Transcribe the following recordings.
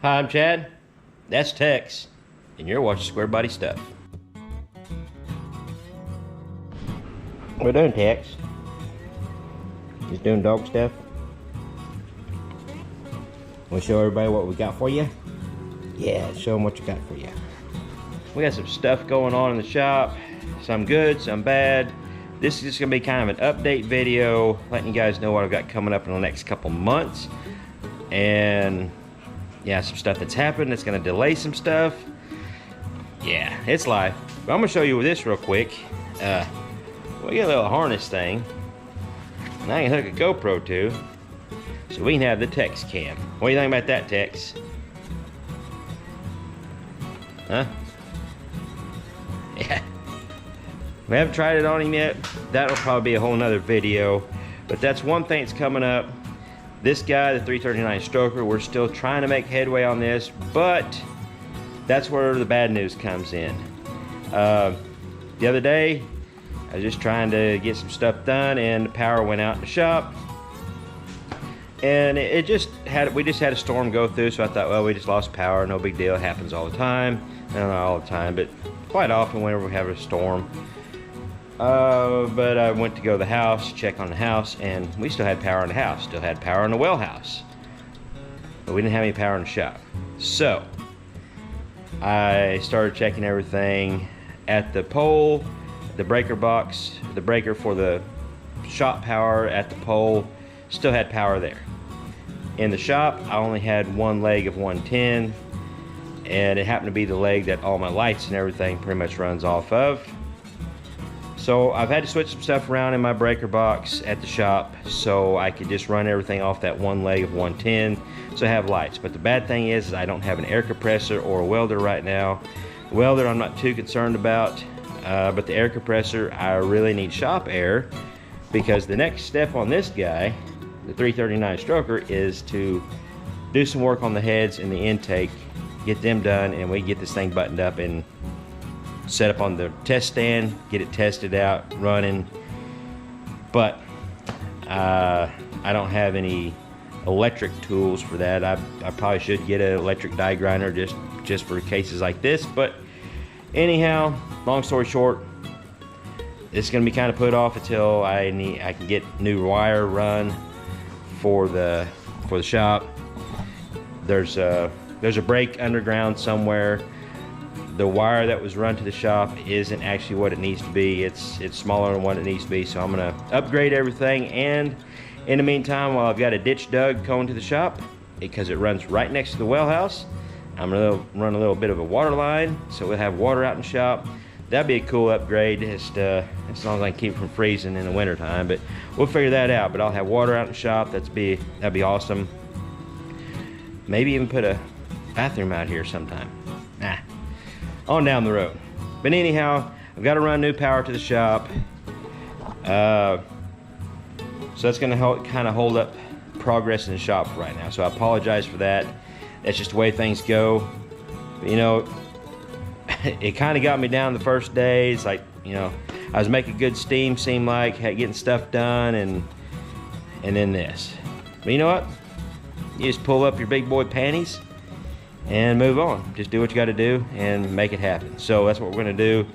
Hi, I'm Chad. That's Tex, and you're watching Squarebody Stuff. What are you doing, Tex? Just doing dog stuff? Want to show everybody what we got for you? Yeah, show them what you got for you. We got some stuff going on in the shop. Some good, some bad. This is just going to be kind of an update video, letting you guys know what I've got coming up in the next couple months. And yeah, some stuff that's happened that's going to delay some stuff. Yeah, it's life. But I'm going to show you this real quick. We got a little harness thing, and I can hook a GoPro to, so we can have the Tex cam. What do you think about that, Tex? Huh? Yeah. We haven't tried it on him yet. That'll probably be a whole nother video. But that's one thing that's coming up. This guy, the 339 stroker, we're still trying to make headway on this, but that's where the bad news comes in. The other day, I was just trying to get some stuff done, and the power went out in the shop. And we just had a storm go through, so I thought, well, we just lost power, no big deal, it happens all the time. Not all the time, but quite often whenever we have a storm. But I went to go to the house, check on the house, and we still had power in the house. Still had power in the well house. But we didn't have any power in the shop. So, I started checking everything at the pole, the breaker box, the breaker for the shop power at the pole, still had power there. In the shop, I only had one leg of 110, and it happened to be the leg that all my lights and everything pretty much runs off of. So I've had to switch some stuff around in my breaker box at the shop so I could just run everything off that one leg of 110 so I have lights. But the bad thing is I don't have an air compressor or a welder right now. The welder I'm not too concerned about, but the air compressor I really need shop air, because the next step on this guy, the 339 stroker, is to do some work on the heads and the intake, get them done, and we get this thing buttoned up and set up on the test stand, get it tested out, running. But I don't have any electric tools for that. I probably should get an electric die grinder just for cases like this. But anyhow, long story short, it's going to be kind of put off until I can get new wire run for the shop. There's a break underground somewhere. The wire that was run to the shop isn't actually what it needs to be. It's smaller than what it needs to be, so I'm gonna upgrade everything. And in the meantime, while I've got a ditch dug going to the shop, because it runs right next to the well house, I'm gonna run a little bit of a water line, so we'll have water out in the shop. That'd be a cool upgrade, just as long as I can keep it from freezing in the winter time. But we'll figure that out. But I'll have water out in the shop. That'd be awesome. Maybe even put a bathroom out here sometime. On down the road. But anyhow, I've got to run new power to the shop. So that's going to kind of hold up progress in the shop right now. So I apologize for that. That's just the way things go. But, you know, it kind of got me down the first day. It's like, you know, I was making good steam, seemed like, getting stuff done, and then this. But you know what? You just pull up your big boy panties and move on. Just do what you got to do and make it happen. So that's what we're going to do.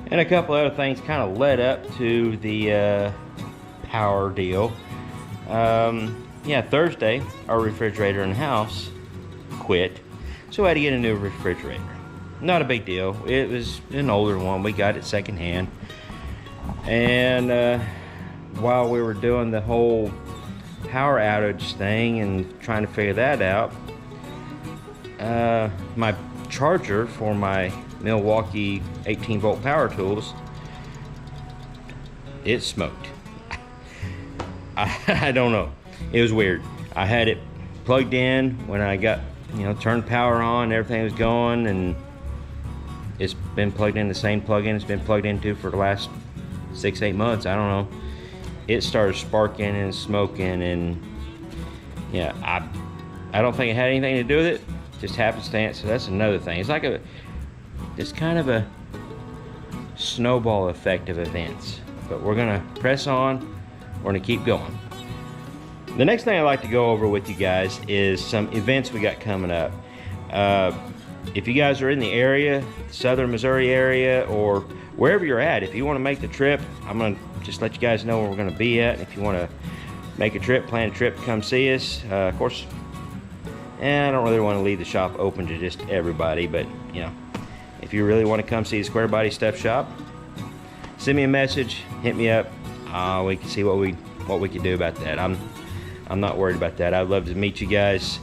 And a couple other things kind of led up to the power deal. Yeah, Thursday, our refrigerator in the house quit, so I had to get a new refrigerator. Not a big deal. It was an older one. We got it secondhand. And while we were doing the whole power outage thing and trying to figure that out, my charger for my Milwaukee 18-volt power tools, it smoked. I don't know. It was weird. I had it plugged in when I got, turned power on, everything was going, and it's been plugged in, the same plug-in it's been plugged into for the last 6-8 months. I don't know. It started sparking and smoking, and yeah, I don't think it had anything to do with it. Just happenstance. So that's another thing. It's like it's kind of a snowball effect of events. But we're gonna press on. We're gonna keep going. The next thing I'd like to go over with you guys is some events we got coming up. If you guys are in the area, southern Missouri area, or wherever you're at, if you want to make the trip, I'm going to just let you guys know where we're going to be at. If you want to make a trip, plan a trip, come see us. Of course, I don't really want to leave the shop open to just everybody, but you know, if you really want to come see the Squarebody Stuff shop, send me a message, hit me up. We can see what we can do about that. I'm not worried about that. I'd love to meet you guys.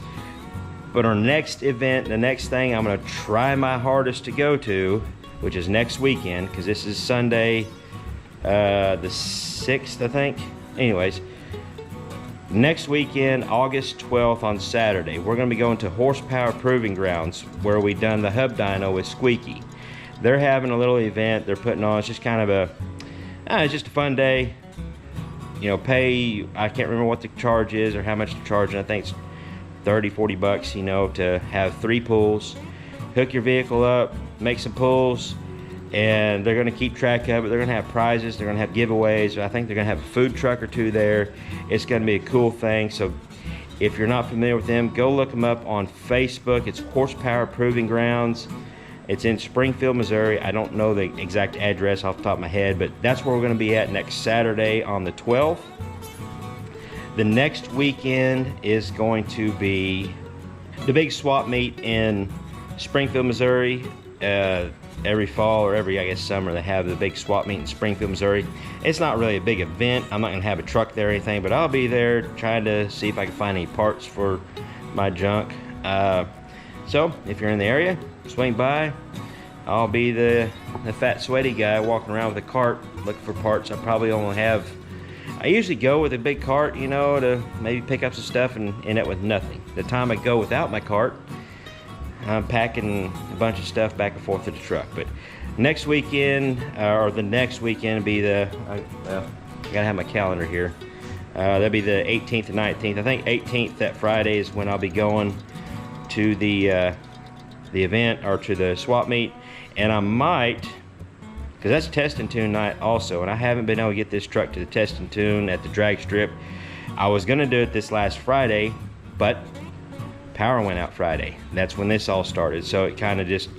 But our next event, the next thing I'm going to try my hardest to go to, which is next weekend, because this is Sunday, the 6th, I think. Anyways, next weekend, August 12th on Saturday, we're going to be going to Horsepower Proving Grounds, where we done the hub dyno with Squeaky. They're having a little event they're putting on. It's just kind of it's just a fun day. You know, I can't remember what the charge is or how much they're charging. I think it's 30, 40 bucks, you know, to have 3 pulls. Hook your vehicle up, make some pulls, and they're going to keep track of it. They're going to have prizes, they're going to have giveaways. I think they're going to have a food truck or 2 there. It's going to be a cool thing. So if you're not familiar with them, go look them up on Facebook. It's Horsepower Proving Grounds. It's in Springfield, Missouri. I don't know the exact address off the top of my head, but that's where we're going to be at next Saturday on the 12th. The next weekend is going to be the big swap meet in Springfield, Missouri. Every fall or every, I guess, summer, they have the big swap meet in Springfield, Missouri. It's not really a big event. I'm not going to have a truck there or anything, but I'll be there trying to see if I can find any parts for my junk. So if you're in the area, swing by. I'll be the fat, sweaty guy walking around with a cart looking for parts. I usually go with a big cart, you know, to maybe pick up some stuff and end up with nothing. The time I go without my cart, I'm packing a bunch of stuff back and forth to the truck. But next weekend, or the next weekend, be I gotta have my calendar here. That'll be the 18th and 19th. I think 18th, that Friday, is when I'll be going to the event, or to the swap meet. And I might, because that's test and tune night also, and I haven't been able to get this truck to the test and tune at the drag strip. I was gonna do it this last Friday, but power went out Friday. That's when this all started, so it kind of just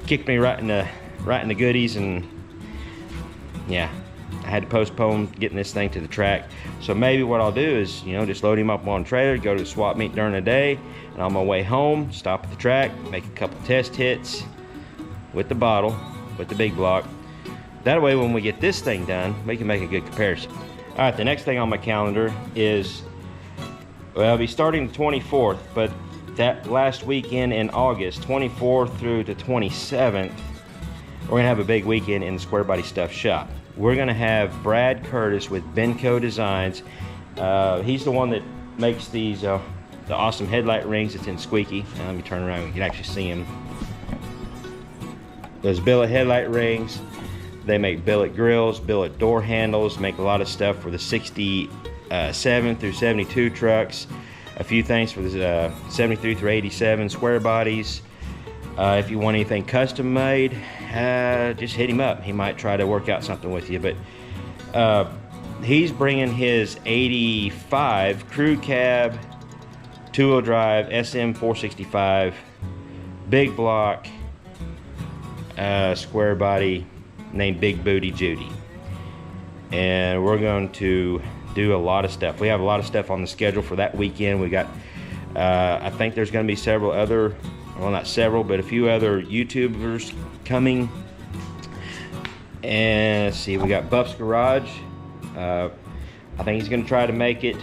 kicked me right in the goodies, and yeah, I had to postpone getting this thing to the track. So maybe what I'll do is, you know, just load him up on a trailer, go to the swap meet during the day, and on my way home, stop at the track, make a couple test hits with the bottle, with the big block. That way, when we get this thing done, we can make a good comparison. All right, the next thing on my calendar is, well, I'll be starting the 24th, but that last weekend in August, 24th through the 27th, we're gonna have a big weekend in the Squarebody Stuff shop. We're gonna have Brad Curtis with Benco Designs. He's the one that makes these, the awesome headlight rings that's in Squeaky. Let me turn around, you can actually see them. Those billet headlight rings. They make billet grills, billet door handles, make a lot of stuff for the 67 through 72 trucks, a few things for the 73 through 87 square bodies. If you want anything custom made, just hit him up. He might try to work out something with you. But he's bringing his 85 crew cab, 2-wheel drive, SM 465, big block, square body, named Big Booty Judy. And we're going to do a lot of stuff. We have a lot of stuff on the schedule for that weekend. We got, I think there's going to be several other, well, not several, but a few other YouTubers coming. And let's see, we got Buff's Garage. I think he's going to try to make it.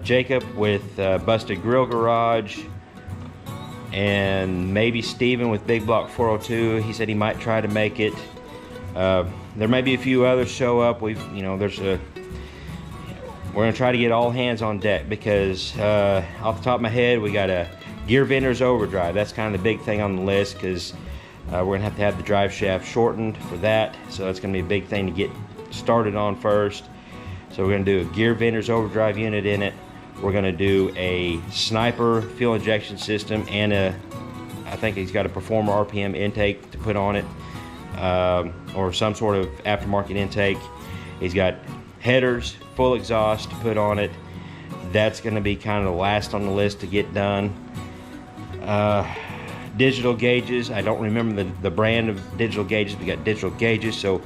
Jacob with Busted Grill Garage. And maybe Steven with Big Block 402. He said he might try to make it. There may be a few others show up. We're gonna try to get all hands on deck, because off the top of my head, we got a gear vendor's overdrive. That's kind of the big thing on the list, because we're gonna have to have the drive shaft shortened for that. So that's gonna be a big thing to get started on first. So we're gonna do a gear vendor's overdrive unit in it. We're gonna do a Sniper fuel injection system, and I think he's got a Performer RPM intake to put on it, or some sort of aftermarket intake. He's got headers, full exhaust to put on it. That's gonna be kind of the last on the list to get done. digital gauges. I don't remember the brand of digital gauges. We got digital gauges, so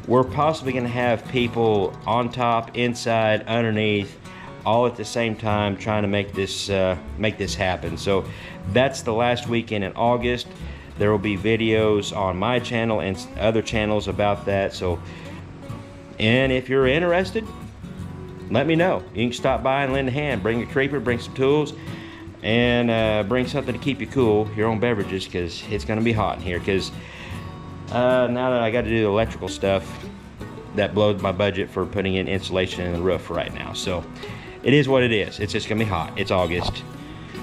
we're possibly going to have people on top, inside, underneath, all at the same time, trying to make this happen. So that's the last weekend in August. There will be videos on my channel and other channels about that. So, and if you're interested, let me know. You can stop by and lend a hand. Bring a creeper, bring some tools, and bring something to keep you cool, your own beverages, because it's going to be hot in here. Because now that I got to do the electrical stuff, that blows my budget for putting in insulation in the roof right now. So it is what it is. It's just going to be hot. It's August.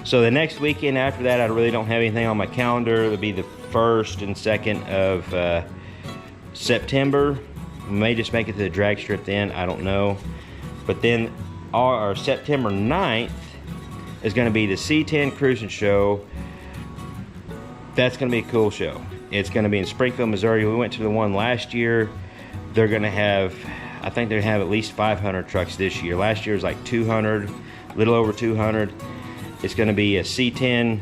So the next weekend after that, I really don't have anything on my calendar. It'll be the 1st and 2nd of September. We may just make it to the drag strip then. I don't know. But then our September 9th is going to be the C10 Cruising Show. That's going to be a cool show. It's going to be in Springfield, Missouri. We went to the one last year. They're going to have, I think they have at least 500 trucks this year. Last year was like 200, a little over 200. It's going to be a C10,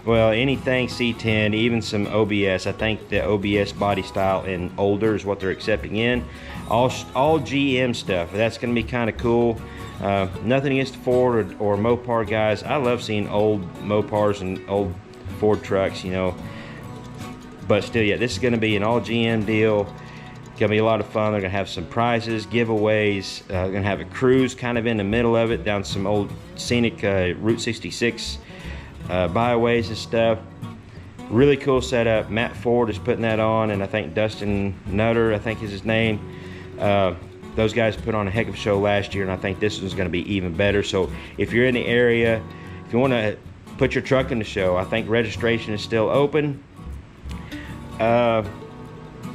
well, anything C10, even some OBS. I think the OBS body style and older is what they're accepting in. All GM stuff. That's going to be kind of cool. Nothing against Ford or Mopar guys. I love seeing old Mopars and old Ford trucks, you know. But still, yeah, this is going to be an all GM deal. It's going to be a lot of fun. They're going to have some prizes, giveaways. They're going to have a cruise kind of in the middle of it down some old scenic Route 66 byways and stuff. Really cool setup. Matt Ford is putting that on, and I think Dustin Nutter, I think is his name. Those guys put on a heck of a show last year, and I think this one's going to be even better. So if you're in the area, if you want to put your truck in the show, I think registration is still open.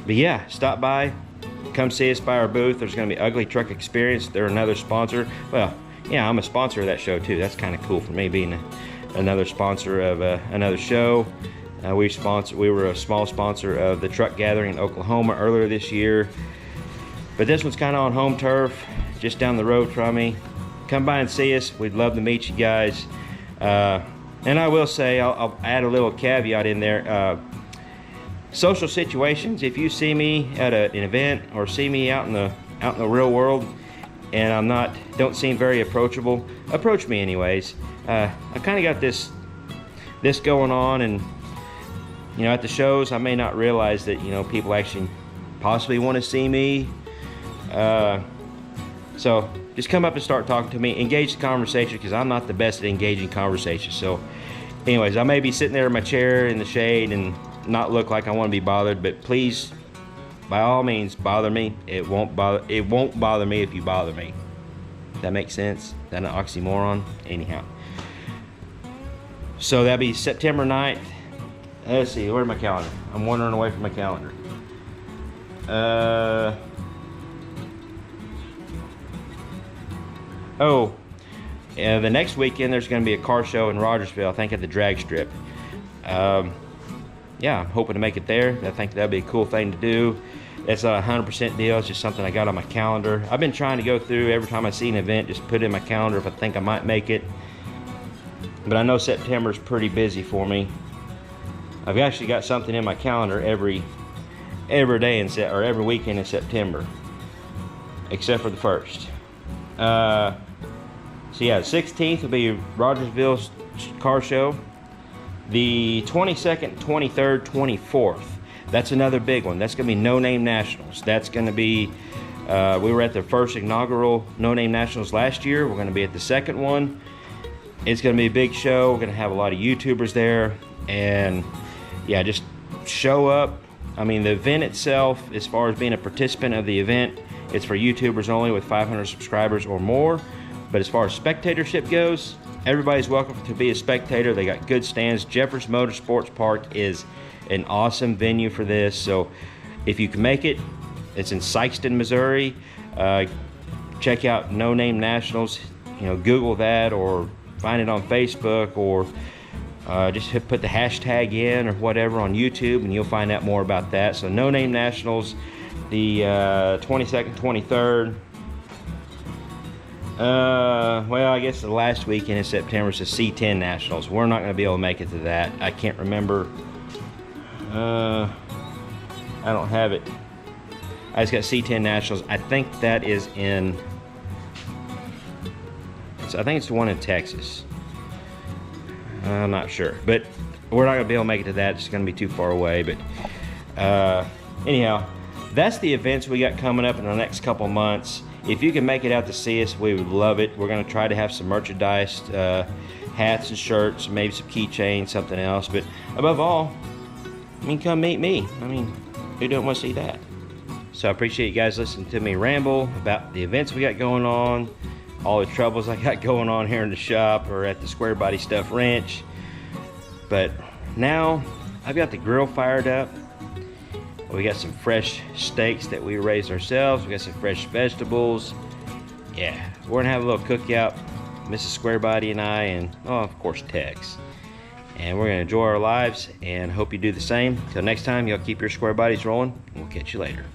But yeah, stop by, come see us by our booth. There's going to be Ugly Truck Experience. They're another sponsor. Well, yeah, I'm a sponsor of that show too. That's kind of cool for me, being another sponsor of another show. We were a small sponsor of the truck gathering in Oklahoma earlier this year. But this one's kind of on home turf, just down the road from me. Come by and see us. We'd love to meet you guys. And I will say, I'll add a little caveat in there. Social situations, if you see me at an event or see me out in the real world and don't seem very approachable, approach me anyways. I kind of got this going on, and you know, at the shows I may not realize that, you know, people actually possibly want to see me. So just come up and start talking to me, engage the conversation, because I'm not the best at engaging conversation. So anyways, I may be sitting there in my chair in the shade and not look like I want to be bothered, but please, by all means, bother me. It won't bother me if you bother me. That makes sense? Is that an oxymoron? Anyhow, so that'll be September 9th. Let's see, where's my calendar? I'm wandering away from my calendar. The next weekend there's going to be a car show in Rogersville, I think at the drag strip. Yeah, I'm hoping to make it there. I think that'd be a cool thing to do. It's not a 100% deal. It's just something I got on my calendar. I've been trying to go through every time I see an event, just put it in my calendar if I think I might make it. But I know September's pretty busy for me. I've actually got something in my calendar every day or every weekend in September, except for the 1st. So yeah, the 16th will be Rogersville's car show. The 22nd, 23rd, 24th, that's another big one. That's going to be No Name Nationals. That's going to be, we were at the first inaugural No Name Nationals last year. We're going to be at the second one. It's going to be a big show. We're going to have a lot of YouTubers there. And yeah, just show up. I mean, the event itself, as far as being a participant of the event, it's for YouTubers only with 500 subscribers or more. But as far as spectatorship goes, everybody's welcome to be a spectator. They got good stands. Jeffers Motorsports Park is an awesome venue for this. So if you can make it, it's in Sykeston, Missouri. Check out No Name Nationals. You know, Google that or find it on Facebook, or just put the hashtag in or whatever on YouTube, and you'll find out more about that. So No Name Nationals, the 22nd, 23rd. Well, I guess the last weekend in September is the C10 Nationals. We're not going to be able to make it to that. I can't remember. I don't have it. I just got C10 Nationals. I think that is in... I think it's the one in Texas. I'm not sure. But we're not going to be able to make it to that. It's going to be too far away. But anyhow, that's the events we got coming up in the next couple months. If you can make it out to see us, we would love it. We're going to try to have some merchandise, hats and shirts, maybe some keychains, something else. But above all, I mean, come meet me. I mean, who don't want to see that? So I appreciate you guys listening to me ramble about the events we got going on, all the troubles I got going on here in the shop or at the Squarebody Stuff Ranch. But now I've got the grill fired up. We got some fresh steaks that we raised ourselves. We got some fresh vegetables. Yeah, we're gonna have a little cookout, Mrs. Squarebody and I, and oh, of course Tex. And we're gonna enjoy our lives and hope you do the same. Till next time, y'all keep your square bodies rolling, and we'll catch you later.